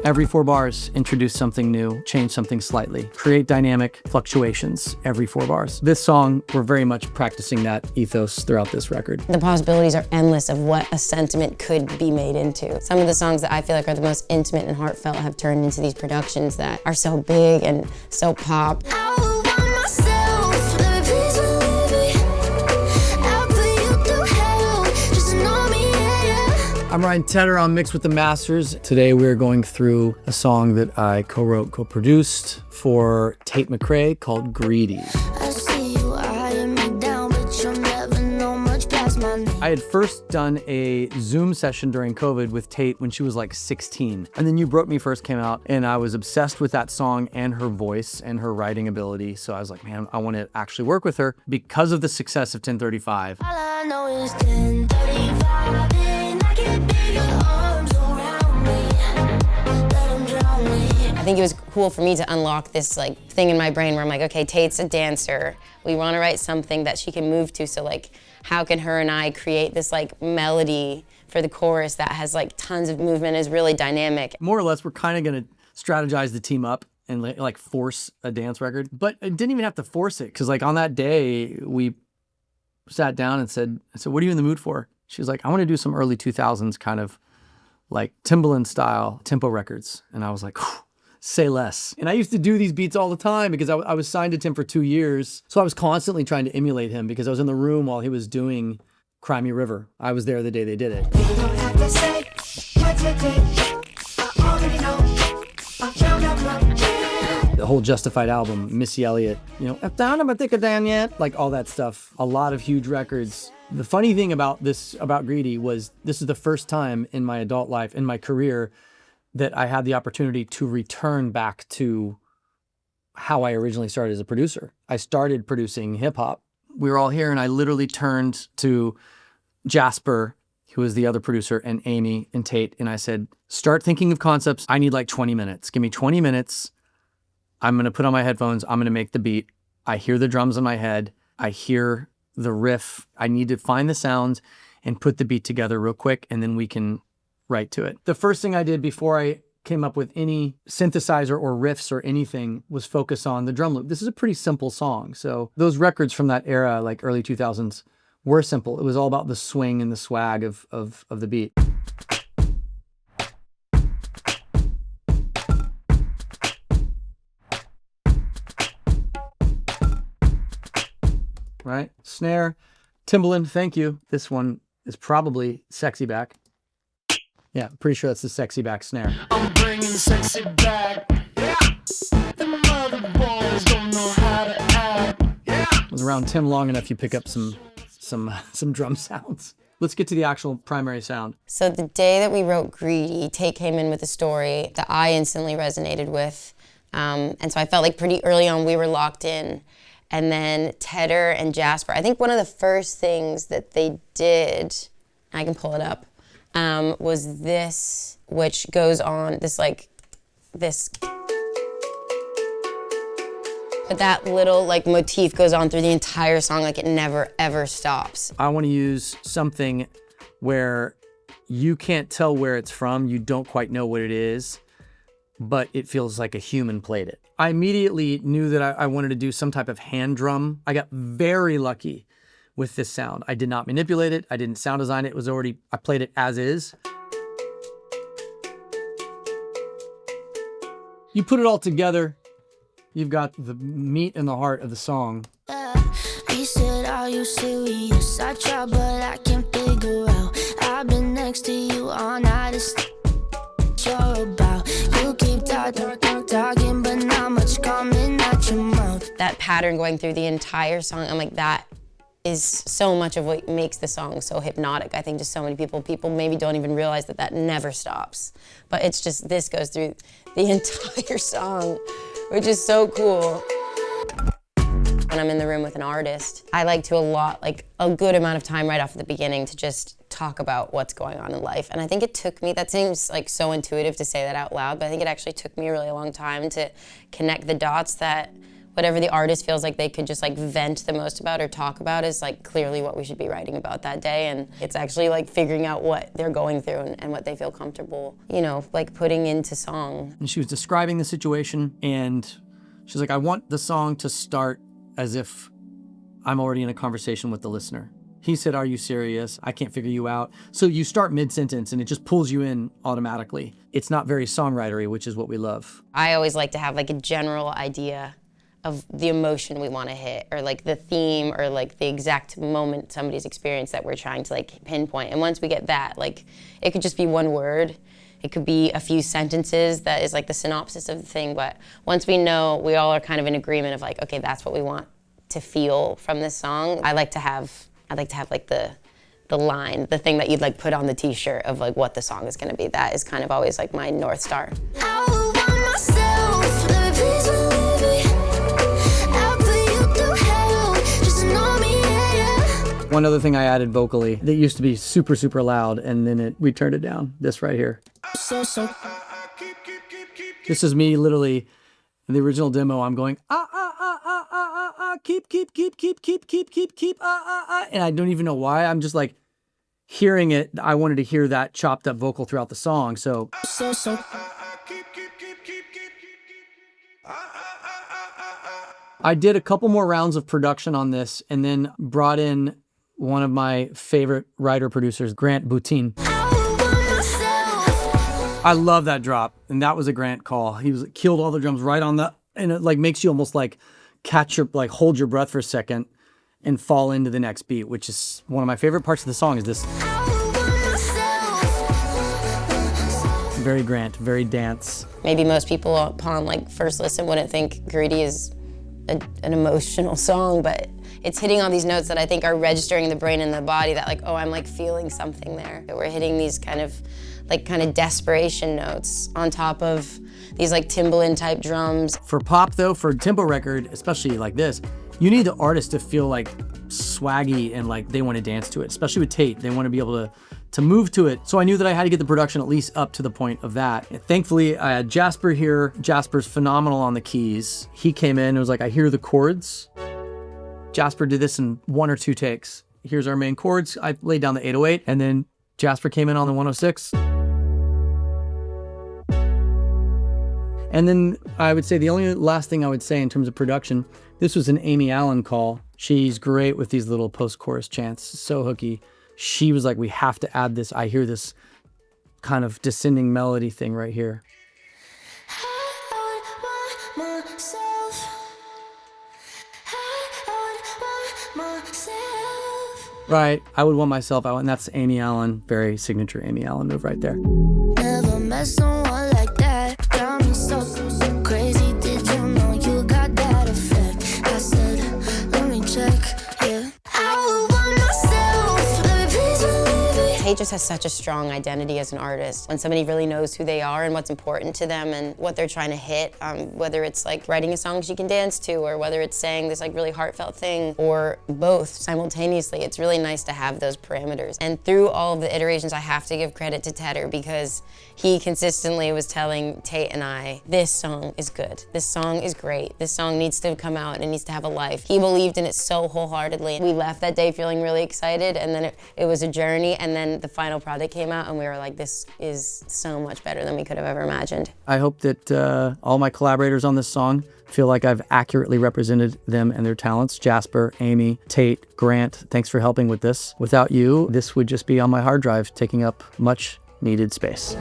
Every 4 bars, introduce something new, change something slightly. Create dynamic fluctuations every 4 bars. This song, we're very much practicing that ethos throughout this record. The possibilities are endless of what a sentiment could be made into. Some of the songs that I feel like are the most intimate and heartfelt have turned into these productions that are so big and so pop. I'm Ryan Tedder on Mix with the Masters. Today we're going through a song that I co-wrote, co-produced for Tate McRae called Greedy. I had first done a Zoom session during COVID with Tate when she was like 16. And then You Broke Me first came out, and I was obsessed with that song and her voice and her writing ability. So I was like, man, I want to actually work with her because of the success of 1035. All I know is 1035, and I get bigger arms around me. Let 'em drown me. I think it was cool for me to unlock this like thing in my brain where I'm like, okay, Tate's a dancer. We want to write something that she can move to. So like, how can her and I create this like melody for the chorus that has like tons of movement, is really dynamic. More or less, we're kind of going to strategize the team up and like force a dance record. But I didn't even have to force it, because like on that day, we sat down and said, what are you in the mood for? She was like, I want to do some early 2000s kind of like Timbaland style tempo records. And I was like, say less. And I used to do these beats all the time because I was signed to Tim for 2 years. So I was constantly trying to emulate him because I was in the room while he was doing Cry Me River. I was there the day they did it. You don't have to say what you did. I already know. I found out my The whole Justified album, Missy Elliott, you know, "If down, I'm a thicker than yet," like all that stuff. A lot of huge records. The funny thing about Greedy was this is the first time in my adult life, in my career, that I had the opportunity to return back to how I originally started as a producer. I started producing hip hop. We were all here and I literally turned to Jasper, who was the other producer, and Amy and Tate, and I said, start thinking of concepts. I need like 20 minutes. Give me 20 minutes. I'm gonna put on my headphones. I'm gonna make the beat. I hear the drums in my head. I hear the riff. I need to find the sounds and put the beat together real quick, and then we can write to it. The first thing I did before I came up with any synthesizer or riffs or anything was focus on the drum loop. This is a pretty simple song. So those records from that era, like early 2000s, were simple. It was all about the swing and the swag of the beat. Right? Snare, Timbaland, thank you. This one is probably Sexy Back. Yeah, pretty sure that's the Sexy Back snare. I'm bringing sexy back. Yeah. The mother boys don't know how to act. Yeah. I was around Tim long enough, you pick up some drum sounds. Let's get to the actual primary sound. So the day that we wrote Greedy, Tate came in with a story that I instantly resonated with. And so I felt like pretty early on we were locked in. And then Tedder and Jasper, I think one of the first things that they did, I can pull it up, was this, which goes on, this. But that little like motif goes on through the entire song, like it never ever stops. I want to use something where you can't tell where it's from, you don't quite know what it is, but it feels like a human played it. I immediately knew that I wanted to do some type of hand drum. I got very lucky with this sound. I did not manipulate it. I didn't sound design it. It was already, I played it as is. You put it all together, you've got the meat and the heart of the song. He said, are you serious? I try, but I can't figure out. I've been next to you all night. It's you're about. You keep talking, but not much coming out your mouth. That pattern going through the entire song, I'm like, that is so much of what makes the song so hypnotic. I think just so many people maybe don't even realize that never stops. But it's just, this goes through the entire song, which is so cool. When I'm in the room with an artist, I like to allot like a good amount of time right off the beginning to just talk about what's going on in life. And I think it took me, that seems like so intuitive to say that out loud, but I think it actually took me a really long time to connect the dots that whatever the artist feels like they could just like vent the most about or talk about is like clearly what we should be writing about that day. And it's actually like figuring out what they're going through and what they feel comfortable, you know, like putting into song. And she was describing the situation, and she's like, I want the song to start as if I'm already in a conversation with the listener. He said, are you serious? I can't figure you out. So you start mid-sentence and it just pulls you in automatically. It's not very songwritery, which is what we love. I always like to have like a general idea of the emotion we want to hit, or like the theme, or like the exact moment somebody's experienced that we're trying to like pinpoint. And once we get that, like it could just be one word. It could be a few sentences that is like the synopsis of the thing. But once we know, we all are kind of in agreement of like, okay, that's what we want to feel from this song. I like to have like the line, the thing that you'd like put on the t-shirt of like what the song is gonna be. That is kind of always like my North Star. I will want myself, let me please believe me. I'll put you through hell, just know me, yeah. One other thing I added vocally that used to be super, super loud, and then we turned it down. This right here. So. This is me literally, in the original demo, I'm going, keep, and I don't even know why. I'm just like hearing it. I wanted to hear that chopped up vocal throughout the song. So. I did a couple more rounds of production on this and then brought in one of my favorite writer producers, Grant Boutin. I love that drop, and that was a Grant call. He killed all the drums right on the, and it like makes you almost like hold your breath for a second and fall into the next beat, which is one of my favorite parts of the song is this. Very Grant, very dance. Maybe most people upon like first listen wouldn't think Greedy is an emotional song, but it's hitting all these notes that I think are registering in the brain and the body that like, oh, I'm like feeling something there. We're hitting these kind of desperation notes on top of these like Timbaland type drums. For pop though, for a tempo record, especially like this, you need the artist to feel like swaggy and like they want to dance to it, especially with Tate. They want to be able to move to it. So I knew that I had to get the production at least up to the point of that. And thankfully, I had Jasper here. Jasper's phenomenal on the keys. He came in and was like, I hear the chords. Jasper did this in 1 or 2 takes. Here's our main chords. I laid down the 808, and then Jasper came in on the 106. And then I would say the only last thing I would say in terms of production, this was an Amy Allen call. She's great with these little post-chorus chants, so hooky. She was like, we have to add this. I hear this kind of descending melody thing right here. Right, I would want myself, and that's Amy Allen, very signature Amy Allen move right there. Never met someone like that. Got me so crazy. Did you know you got that effect? I said, let me check, yeah. I will want myself, let me please believe me. Tate just has such a strong identity as an artist. When somebody really knows who they are and what's important to them and what they're trying to hit, whether it's like writing a song she can dance to, or whether it's saying this like really heartfelt thing, or both simultaneously, it's really nice to have those parameters. And through all of the iterations, I have to give credit to Tedder because he consistently was telling Tate and I, this song is good, this song is great, this song needs to come out and it needs to have a life. He believed in it so wholeheartedly. We left that day feeling really excited, and then it was a journey, and then the final product came out and we were like, this is so much better than we could have ever imagined. I hope that all my collaborators on this song feel like I've accurately represented them and their talents. Jasper, Amy, Tate, Grant, thanks for helping with this. Without you, this would just be on my hard drive taking up much needed space.